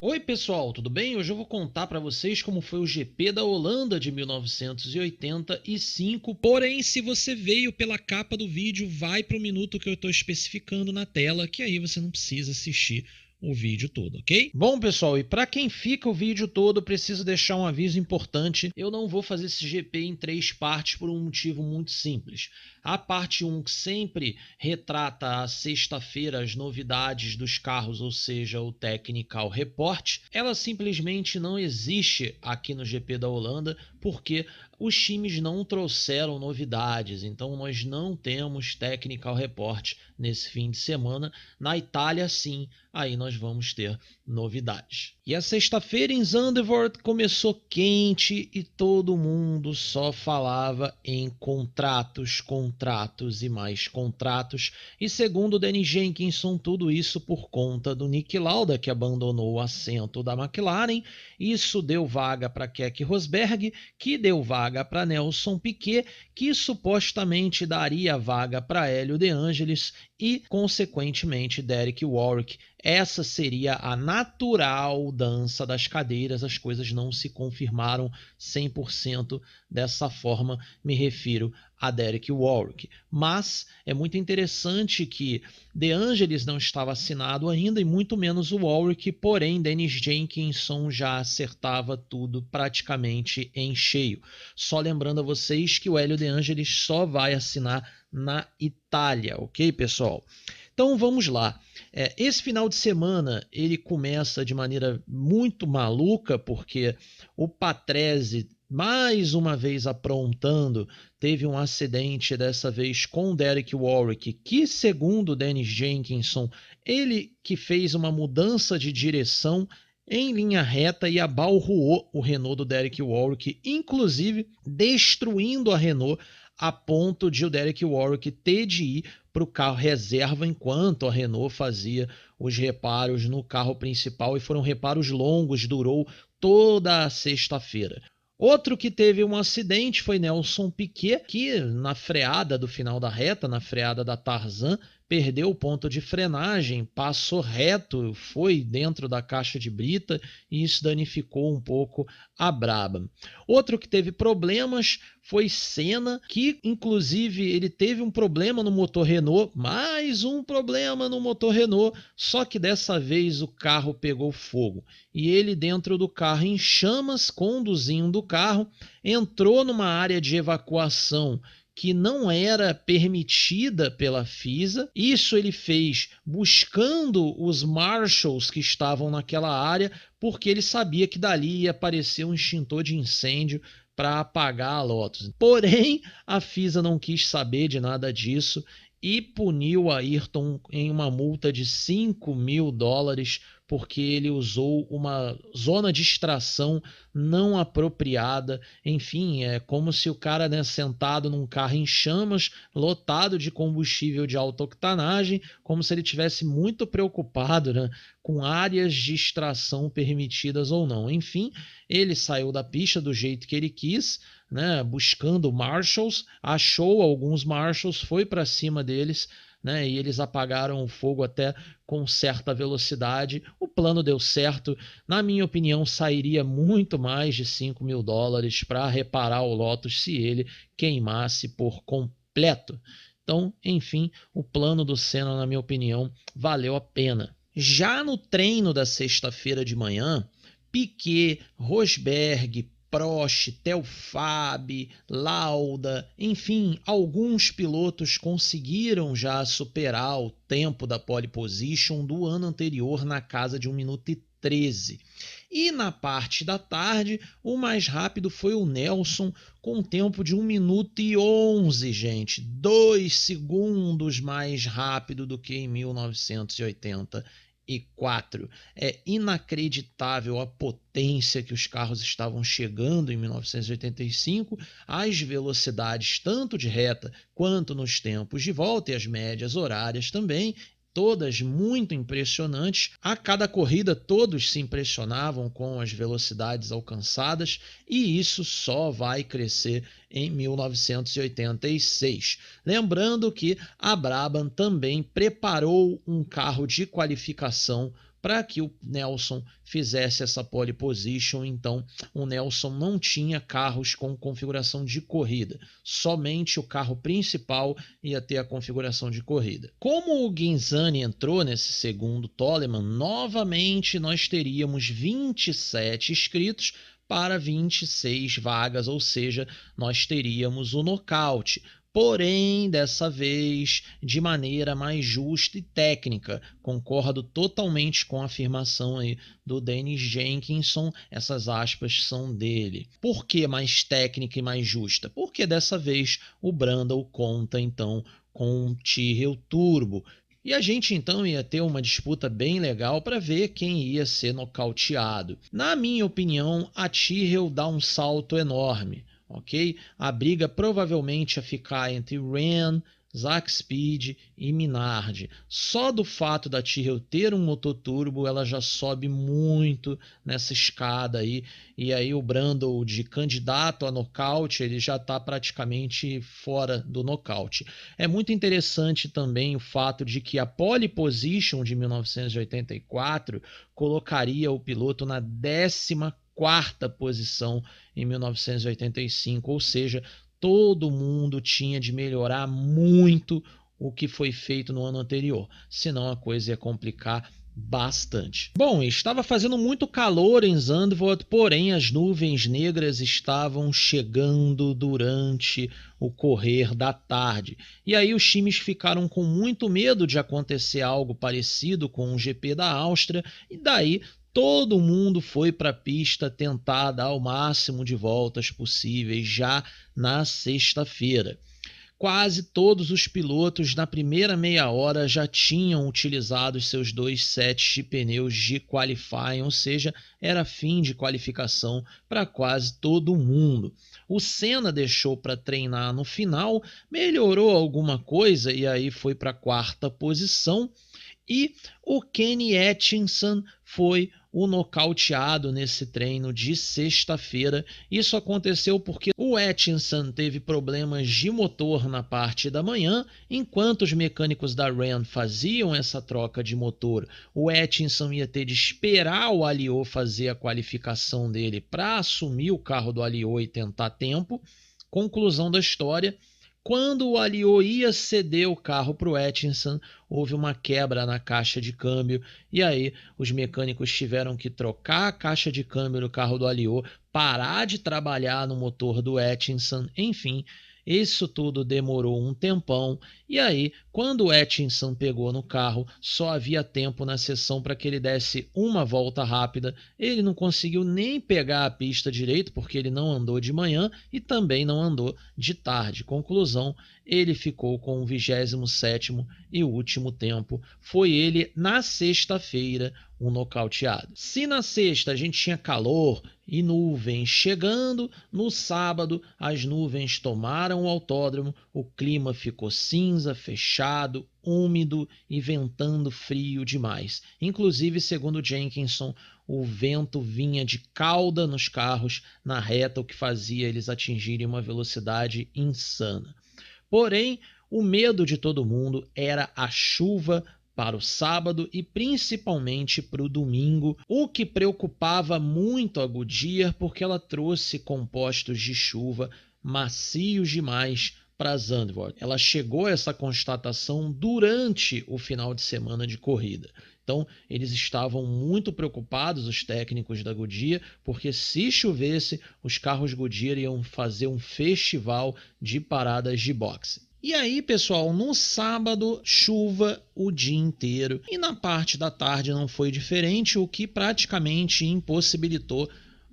Oi pessoal, tudo bem? Hoje eu vou contar para vocês como foi o GP da Holanda de 1985. Porém, se você veio pela capa do vídeo, vai para o minuto que eu estou especificando na tela, que aí você não precisa assistir o vídeo todo, ok? Bom pessoal, e para quem fica o vídeo todo, preciso deixar um aviso importante. Eu não vou fazer esse GP em 3 partes por um motivo muito simples. A parte 1, que sempre retrata a sexta-feira as novidades dos carros, ou seja, o Technical Report, ela simplesmente não existe aqui no GP da Holanda, porque os times não trouxeram novidades, então nós não temos Technical Report nesse fim de semana. Na Itália, sim, aí nós vamos ter novidades. E a sexta-feira em Zandvoort começou quente e todo mundo só falava em contratos, contratos e mais contratos. E segundo Danny Jenkinson, tudo isso por conta do Niki Lauda, que abandonou o assento da McLaren. Isso deu vaga para Keke Rosberg, que deu vaga para Nelson Piquet, que supostamente daria vaga para Hélio De Angelis e, consequentemente, Derek Warwick. Essa seria a natural dança das cadeiras. As coisas não se confirmaram 100% dessa forma, me refiro a Derek Warwick. Mas é muito interessante que De Angelis não estava assinado ainda e muito menos o Warwick, porém Dennis Jenkinson já acertava tudo praticamente em cheio. Só lembrando a vocês que o Hélio De Angelis só vai assinar na Itália, ok, pessoal? Então vamos lá. Esse final de semana ele começa de maneira muito maluca, porque o Patrese, mais uma vez aprontando, teve um acidente dessa vez com Derek Warwick, que segundo Dennis Jenkinson, ele que fez uma mudança de direção em linha reta e abalroou o Renault do Derek Warwick, inclusive destruindo a Renault a ponto de o Derek Warwick ter de ir para o carro reserva enquanto a Renault fazia os reparos no carro principal, e foram reparos longos, durou toda a sexta-feira. Outro que teve um acidente foi Nelson Piquet, que na freada do final da reta, na freada da Tarzan, perdeu o ponto de frenagem, passou reto, foi dentro da caixa de brita e isso danificou um pouco a Brabham. Outro que teve problemas foi Senna, que inclusive ele teve um problema no motor Renault, mais um problema no motor Renault, só que dessa vez o carro pegou fogo e ele dentro do carro em chamas, conduzindo o carro, entrou numa área de evacuação que não era permitida pela FISA. Isso ele fez buscando os marshals que estavam naquela área, porque ele sabia que dali ia aparecer um extintor de incêndio para apagar a Lotus. Porém, a FISA não quis saber de nada disso e puniu a Ayrton em uma multa de $5.000 porque ele usou uma zona de extração não apropriada. Enfim, é como se o cara, né, sentado num carro em chamas, lotado de combustível de alta octanagem, como se ele tivesse muito preocupado, né, com áreas de extração permitidas ou não. Enfim, ele saiu da pista do jeito que ele quis, né, buscando marshals, achou alguns marshals, foi para cima deles, né, e eles apagaram o fogo até com certa velocidade. O plano deu certo. Na minha opinião, sairia muito mais de $5.000 para reparar o Lotus se ele queimasse por completo. Então, enfim, o plano do Senna, na minha opinião, valeu a pena. Já no treino da sexta-feira de manhã, Piquet, Rosberg, Prost, Telfab, Lauda, enfim, alguns pilotos conseguiram já superar o tempo da pole position do ano anterior na casa de 1 minuto e 13. E na parte da tarde, o mais rápido foi o Nelson, com um tempo de 1 minuto e 11, gente. 2 segundos mais rápido do que em 1984. É inacreditável a potência que os carros estavam chegando em 1985, as velocidades tanto de reta quanto nos tempos de volta e as médias horárias também, todas muito impressionantes. A cada corrida todos se impressionavam com as velocidades alcançadas e isso só vai crescer em 1986. Lembrando que a Brabham também preparou um carro de qualificação para que o Nelson fizesse essa pole position. Então o Nelson não tinha carros com configuração de corrida, somente o carro principal ia ter a configuração de corrida. Como o Ghinzani entrou nesse segundo Toleman, novamente nós teríamos 27 inscritos para 26 vagas, ou seja, nós teríamos o nocaute. Porém, dessa vez, de maneira mais justa e técnica. Concordo totalmente com a afirmação aí do Dennis Jenkinson, essas aspas são dele. Por que mais técnica e mais justa? Porque dessa vez o Brundle conta então com um Tyrrell Turbo. E a gente então ia ter uma disputa bem legal para ver quem ia ser nocauteado. Na minha opinião, a Tyrrell dá um salto enorme. Ok? A briga provavelmente ia ficar entre Ren, Zack Speed e Minardi. Só do fato da Tyrrell ter um motor turbo, ela já sobe muito nessa escada aí. E aí o Brundle, de candidato a nocaute, ele já está praticamente fora do nocaute. É muito interessante também o fato de que a pole position de 1984 colocaria o piloto na 14ª posição em 1985, ou seja, todo mundo tinha de melhorar muito o que foi feito no ano anterior, senão a coisa ia complicar bastante. Bom, estava fazendo muito calor em Zandvoort, porém as nuvens negras estavam chegando durante o correr da tarde. E aí os times ficaram com muito medo de acontecer algo parecido com o GP da Áustria, e daí todo mundo foi para a pista tentar dar o máximo de voltas possíveis já na sexta-feira. Quase todos os pilotos na primeira meia hora já tinham utilizado seus 2 sets de pneus de qualifying, ou seja, era fim de qualificação para quase todo mundo. O Senna deixou para treinar no final, melhorou alguma coisa e aí foi para a 4ª posição. E o Kenny Atkinson foi o nocauteado nesse treino de sexta-feira. Isso aconteceu porque o Atkinson teve problemas de motor na parte da manhã, enquanto os mecânicos da Ren faziam essa troca de motor. O Atkinson ia ter de esperar o Alliot fazer a qualificação dele para assumir o carro do Alliot e tentar tempo. Conclusão da história: quando o Alliot ia ceder o carro para o Atkinson, houve uma quebra na caixa de câmbio e aí os mecânicos tiveram que trocar a caixa de câmbio do carro do Alliot, parar de trabalhar no motor do Atkinson, enfim. Isso tudo demorou um tempão e aí, quando o Atkinson pegou no carro, só havia tempo na sessão para que ele desse uma volta rápida. Ele não conseguiu nem pegar a pista direito porque ele não andou de manhã e também não andou de tarde. Conclusão, ele ficou com o 27º e último tempo. Foi ele na sexta-feira um nocauteado. Se na sexta a gente tinha calor e nuvens chegando, no sábado as nuvens tomaram o autódromo, o clima ficou cinza, fechado, úmido e ventando frio demais. Inclusive, segundo Jenkinson, o vento vinha de cauda nos carros na reta, o que fazia eles atingirem uma velocidade insana. Porém, o medo de todo mundo era a chuva para o sábado e principalmente para o domingo, o que preocupava muito a Goodyear porque ela trouxe compostos de chuva macios demais para Zandvoort. Ela chegou a essa constatação durante o final de semana de corrida. Então, eles estavam muito preocupados, os técnicos da Goodyear, porque se chovesse, os carros Goodyear iam fazer um festival de paradas de boxe. E aí, pessoal, no sábado, chuva o dia inteiro. E na parte da tarde não foi diferente, o que praticamente impossibilitou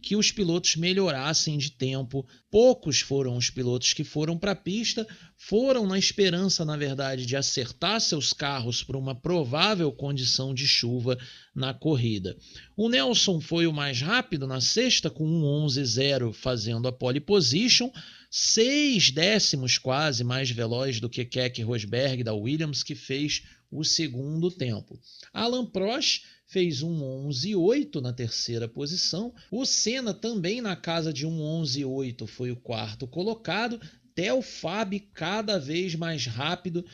que os pilotos melhorassem de tempo. Poucos foram os pilotos que foram para a pista, foram na esperança, na verdade, de acertar seus carros para uma provável condição de chuva na corrida. O Nelson foi o mais rápido na sexta, com um 11.0 fazendo a pole position, 6 décimos quase mais veloz do que Keke Rosberg da Williams, que fez o segundo tempo. Alan Prost fez um 11.8 na terceira posição. O Senna também na casa de um 11.8 foi o quarto colocado. Theo Fabi cada vez mais rápido,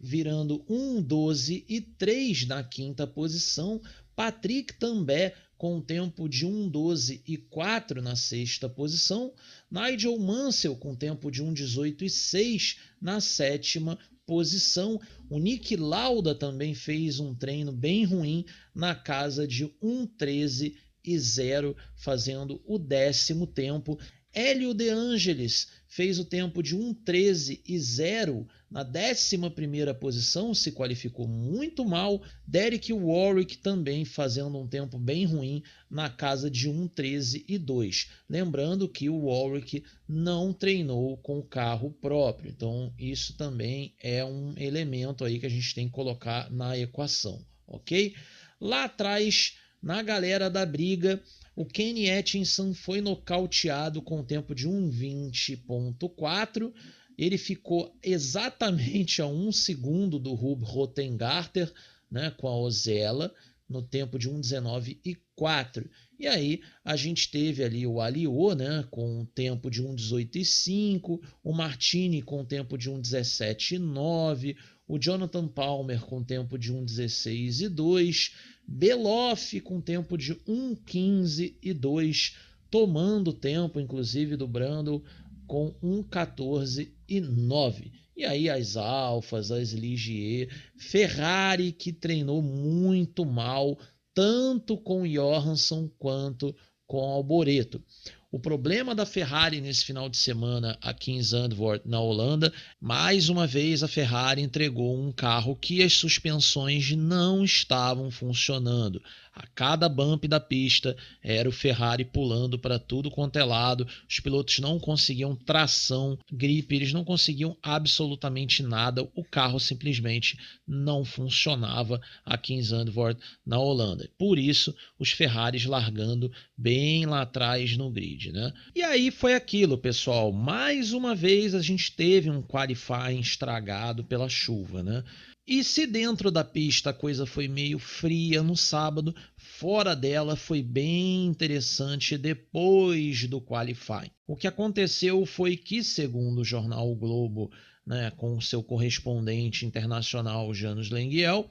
virando 1.12.3 na quinta posição. Patrick Tambay com um tempo de 1:12:4 na sexta posição, Nigel Mansell com tempo de 1:18:6 na sétima posição. O Nick Lauda também fez um treino bem ruim na casa de 1:13:0, fazendo o 10º tempo. Hélio De Angelis fez o tempo de 1:13:0 na 11ª posição, se qualificou muito mal. Derek Warwick também fazendo um tempo bem ruim na casa de 1:13:2. Lembrando que o Warwick não treinou com o carro próprio, então isso também é um elemento aí que a gente tem que colocar na equação, ok? Lá atrás, na galera da briga, o Kenny Atkinson foi nocauteado com o tempo de 1:20:4. Ele ficou exatamente a 1 segundo do Hub Rottengarter, né, com a Ozella, no tempo de 1:19:4. E aí a gente teve ali o Aliô, né, com um tempo de 1:18:5, o Martini com um tempo de 1:17:9, o Jonathan Palmer com tempo de 1:16:2, Beloff com tempo de 1:15:2, tomando tempo, inclusive, do Brundle com 1:14:9. E aí as Alfas, as Ligier, Ferrari que treinou muito mal, tanto com Johansson quanto com Alboreto. O problema da Ferrari nesse final de semana aqui em Zandvoort, na Holanda, mais uma vez a Ferrari entregou um carro que as suspensões não estavam funcionando. A cada bump da pista era o Ferrari pulando para tudo quanto é lado, os pilotos não conseguiam tração, gripe, eles não conseguiam absolutamente nada, o carro simplesmente não funcionava aqui em Zandvoort, na Holanda. Por isso, os Ferraris largando bem lá atrás no grid, né? E aí foi aquilo, pessoal, mais uma vez a gente teve um qualifying estragado pela chuva, né? E se dentro da pista a coisa foi meio fria no sábado, fora dela foi bem interessante depois do qualifying. O que aconteceu foi que, segundo o jornal o Globo, né, com seu correspondente internacional Janos Lenguiel,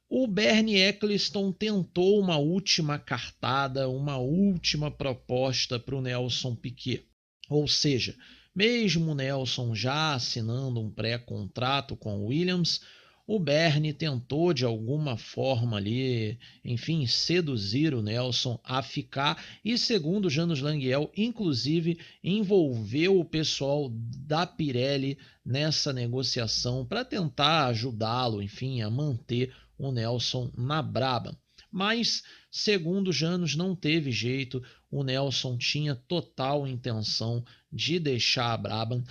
o Bernie Ecclestone tentou uma última cartada, uma última proposta para o Nelson Piquet. Ou seja, mesmo o Nelson já assinando um pré-contrato com o Williams, o Bernie tentou de alguma forma ali, enfim, seduzir o Nelson a ficar e, segundo Janos Languiel, inclusive envolveu o pessoal da Pirelli nessa negociação para tentar ajudá-lo, enfim, a manter o Nelson na Brabham. Mas, segundo Janos, não teve jeito, o Nelson tinha total intenção de deixar a Brabham.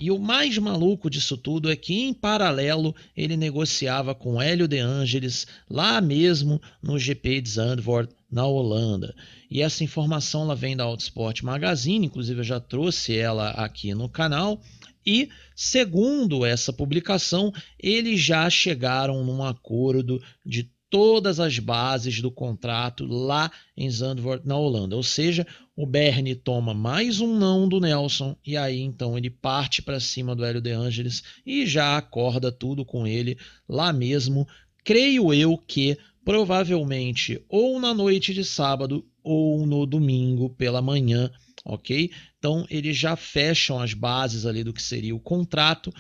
E o mais maluco disso tudo é que, em paralelo, ele negociava com Hélio De Angelis, lá mesmo no GP de Zandvoort, na Holanda. E essa informação ela vem da Autosport Magazine, inclusive eu já trouxe ela aqui no canal. E, segundo essa publicação, eles já chegaram num acordo de todas as bases do contrato lá em Zandvoort, na Holanda. Ou seja, o Bernie toma mais um não do Nelson e aí então ele parte para cima do Hélio De Angelis e já acorda tudo com ele lá mesmo. Creio eu que provavelmente ou na noite de sábado ou no domingo pela manhã, ok? Então eles já fecham as bases ali do que seria o contrato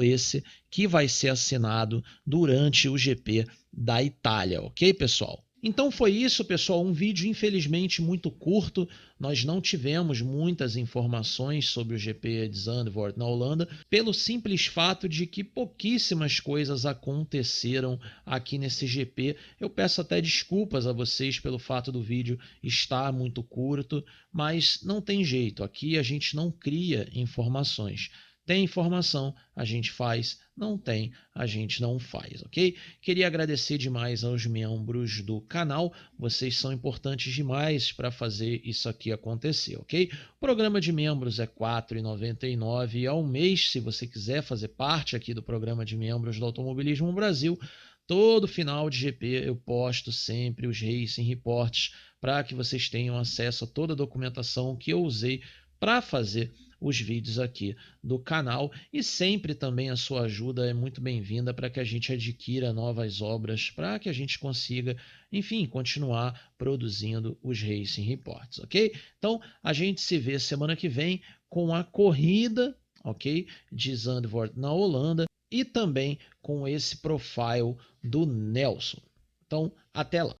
esse que vai ser assinado durante o GP da Itália, ok, pessoal? Então foi isso, pessoal, um vídeo infelizmente muito curto, nós não tivemos muitas informações sobre o GP de Zandvoort na Holanda, pelo simples fato de que pouquíssimas coisas aconteceram aqui nesse GP. Eu peço até desculpas a vocês pelo fato do vídeo estar muito curto, mas não tem jeito, aqui a gente não cria informações. Tem informação, a gente faz, não tem, a gente não faz, ok? Queria agradecer demais aos membros do canal, vocês são importantes demais para fazer isso aqui acontecer, ok? O programa de membros é R$ 4,99 ao mês, se você quiser fazer parte aqui do programa de membros do Automobilismo Brasil. Todo final de GP eu posto sempre os Racing Reports para que vocês tenham acesso a toda a documentação que eu usei para fazer os vídeos aqui do canal, e sempre também a sua ajuda é muito bem-vinda para que a gente adquira novas obras, para que a gente consiga, enfim, continuar produzindo os Racing Reports, ok? Então, a gente se vê semana que vem com a corrida, ok, de Zandvoort na Holanda, e também com esse profile do Nelson. Então, até lá.